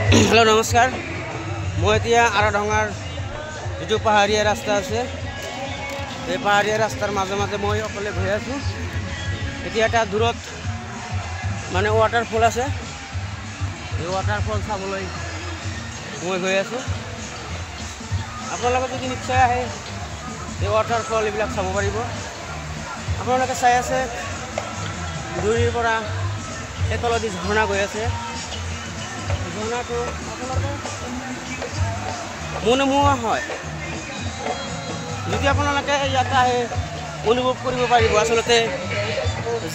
hello नमस्कार मैं এতিয়া आराडंगार जो पहाड़िया रास्ता আছে এই पहाड़िया रास्तार माजे माजे मैं अकले गई आसो एटा दूरत माने वाटारफल আছে এই वाटारफल চাবলৈ मैं गई आसो আপোনালোকে যদি নিশ্চয় আহে এই वाटारफल এইবিলাক চাব পাৰিব আপোনালোকে চাই আছে দূৰৰ পৰা এতলদি ঝৰ্ণা গৈ আছে ঝৰ্ণাটো আপোনালোকে মনোমোহা হয় যদি আপোনালোকে ইয়াত আহে অনুভৱ কৰিব পাৰিব আসলতে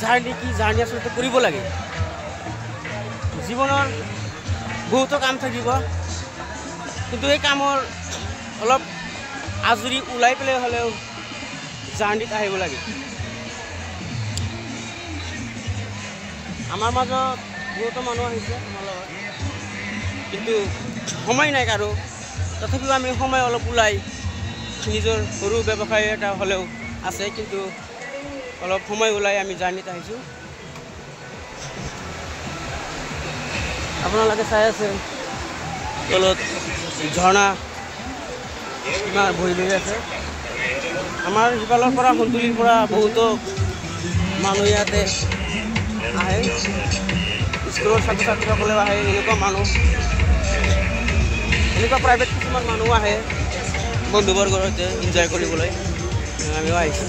জাৰ্নি কি জাৰ্নি আসলতে কৰিব লাগে জীৱনৰ বহুতো কাম থাকিব কিন্তু এই কামৰ অলপ আজৰি উলাই পেলাই হলেও জাৰ্নিত আহিব লাগে আমাৰ মাজত বহুতো মানুহ আহিছে আমাৰ লগত কিন্তু সময় নাই কাৰো তথাপিও আমি সময় অলপ উলাই নিজৰ সৰু ব্যৱসায় এটা হলেও আছে কিন্তু অলপ সময় উলাই আমি জাৰ্নিত আহিছো আপোনালোকে চাই আছে তলত ঝৰ্ণা কিমান বহি লৈ আছে আমাৰ হিপালৰ পৰা হন্তুলিৰ পৰা বহুতো মানুহ ইয়াতে আহে স্কুলৰ ছাত্ৰ ছাত্ৰীসকলে আহে এনেকুৱা মানুহ এনেকুৱা প্ৰাইভেট কিছুমান মানুহ আহে বন্ধুবৰ্গৰ সৈতে এনজয় কৰিবলৈ আমিও আহিছোঁ